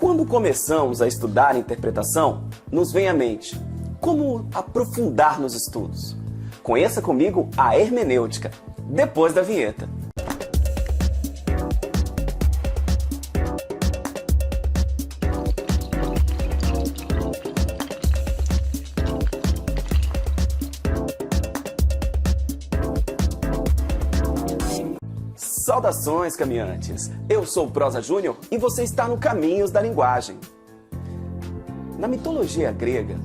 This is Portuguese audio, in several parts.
Quando começamos a estudar interpretação, nos vem à mente como aprofundar nos estudos. Conheça comigo a hermenêutica, depois da vinheta. Saudações, caminhantes! Eu sou o Prosa Júnior e você está no Caminhos da Linguagem. Na mitologia grega,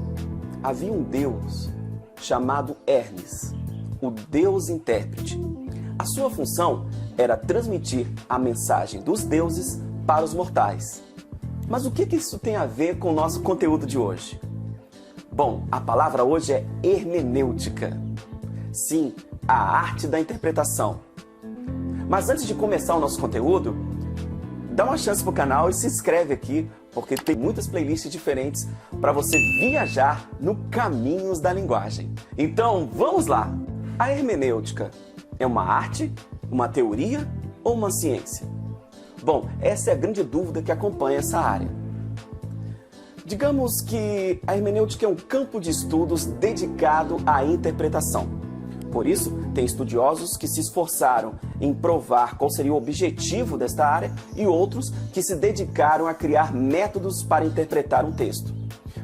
havia um deus chamado Hermes, o deus intérprete. A sua função era transmitir a mensagem dos deuses para os mortais. Mas o que isso tem a ver com o nosso conteúdo de hoje? Bom, a palavra hoje é hermenêutica. Sim, a arte da interpretação. Mas antes de começar o nosso conteúdo, dá uma chance pro canal e se inscreve aqui, porque tem muitas playlists diferentes para você viajar no Caminhos da Linguagem. Então, vamos lá! A hermenêutica é uma arte, uma teoria ou uma ciência? Bom, essa é a grande dúvida que acompanha essa área. Digamos que a hermenêutica é um campo de estudos dedicado à interpretação. Por isso, tem estudiosos que se esforçaram em provar qual seria o objetivo desta área e outros que se dedicaram a criar métodos para interpretar um texto.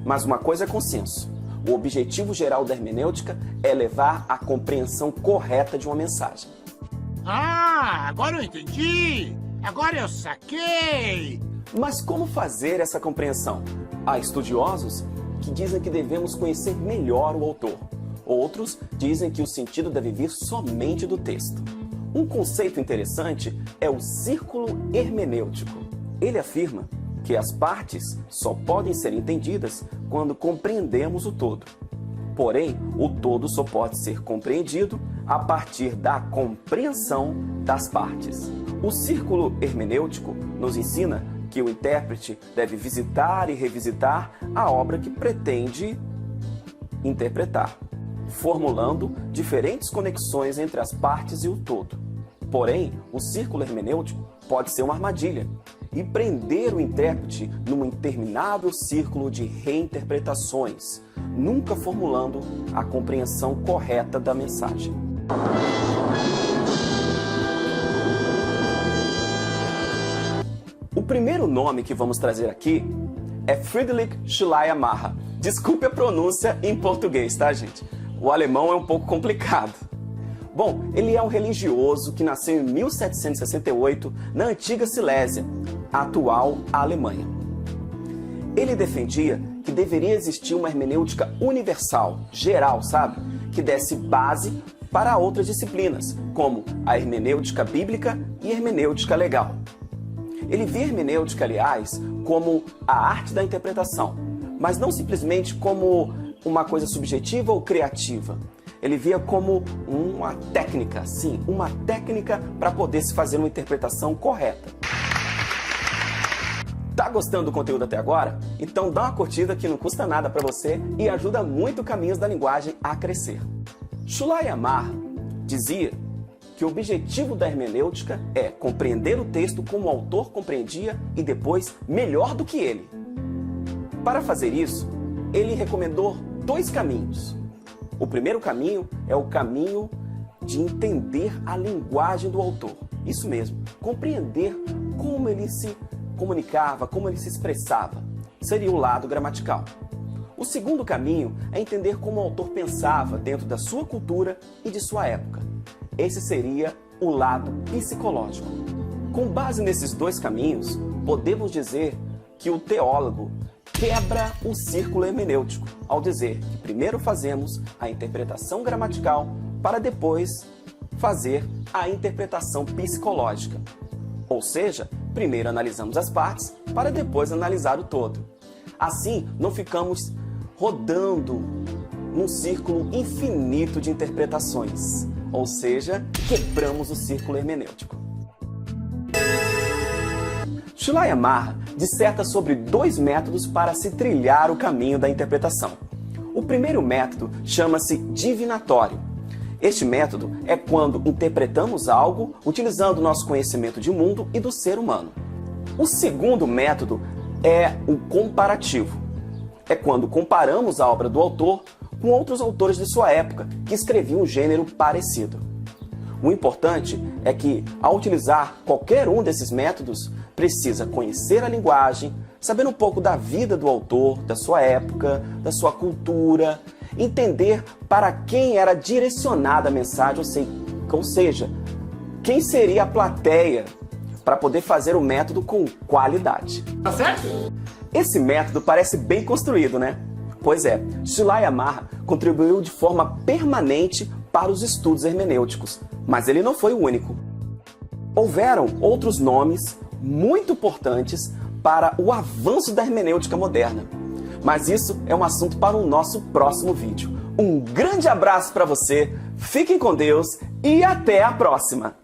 Mas uma coisa é consenso: o objetivo geral da hermenêutica é levar à compreensão correta de uma mensagem. Ah, agora eu entendi! Agora eu saquei! Mas como fazer essa compreensão? Há estudiosos que dizem que devemos conhecer melhor o autor. Outros dizem que o sentido deve vir somente do texto. Um conceito interessante é o círculo hermenêutico. Ele afirma que as partes só podem ser entendidas quando compreendemos o todo. Porém, o todo só pode ser compreendido a partir da compreensão das partes. O círculo hermenêutico nos ensina que o intérprete deve visitar e revisitar a obra que pretende interpretar, formulando diferentes conexões entre as partes e o todo. Porém, o círculo hermenêutico pode ser uma armadilha e prender o intérprete num interminável círculo de reinterpretações, nunca formulando a compreensão correta da mensagem. O primeiro nome que vamos trazer aqui é Friedrich Schleiermacher. Desculpe a pronúncia em português, tá, gente? O alemão é um pouco complicado. Bom, ele é um religioso que nasceu em 1768 na antiga Silésia, a atual Alemanha. Ele defendia que deveria existir uma hermenêutica universal, geral, sabe? Que desse base para outras disciplinas, como a hermenêutica bíblica e a hermenêutica legal. Ele via a hermenêutica, aliás, como a arte da interpretação, mas não simplesmente como uma coisa subjetiva ou criativa. Ele via como uma técnica, sim, uma técnica para poder se fazer uma interpretação correta. Tá gostando do conteúdo até agora? Então dá uma curtida que não custa nada para você e ajuda muito o Caminhos da Linguagem a crescer. Schleiermacher dizia que o objetivo da hermenêutica é compreender o texto como o autor compreendia e depois melhor do que ele. Para fazer isso, ele recomendou dois caminhos. O primeiro caminho é o caminho de entender a linguagem do autor. Isso mesmo, compreender como ele se comunicava, como ele se expressava. Seria o lado gramatical. O segundo caminho é entender como o autor pensava dentro da sua cultura e de sua época. Esse seria o lado psicológico. Com base nesses dois caminhos, podemos dizer que o teólogo quebra o círculo hermenêutico, ao dizer que primeiro fazemos a interpretação gramatical para depois fazer a interpretação psicológica. Ou seja, primeiro analisamos as partes para depois analisar o todo. Assim, não ficamos rodando num círculo infinito de interpretações, ou seja, quebramos o círculo hermenêutico. Schleiermacher disserta sobre dois métodos para se trilhar o caminho da interpretação. O primeiro método chama-se divinatório. Este método é quando interpretamos algo utilizando nosso conhecimento de mundo e do ser humano. O segundo método é o comparativo. É quando comparamos a obra do autor com outros autores de sua época que escreviam um gênero parecido. O importante é que, ao utilizar qualquer um desses métodos, precisa conhecer a linguagem, saber um pouco da vida do autor, da sua época, da sua cultura, entender para quem era direcionada a mensagem, ou seja, quem seria a plateia, para poder fazer o método com qualidade. Tá certo? Esse método parece bem construído, né? Pois é, Shilai Amar contribuiu de forma permanente para os estudos hermenêuticos, mas ele não foi o único. Houveram outros nomes muito importantes para o avanço da hermenêutica moderna, mas isso é um assunto para o nosso próximo vídeo. Um grande abraço para você, fiquem com Deus e até a próxima!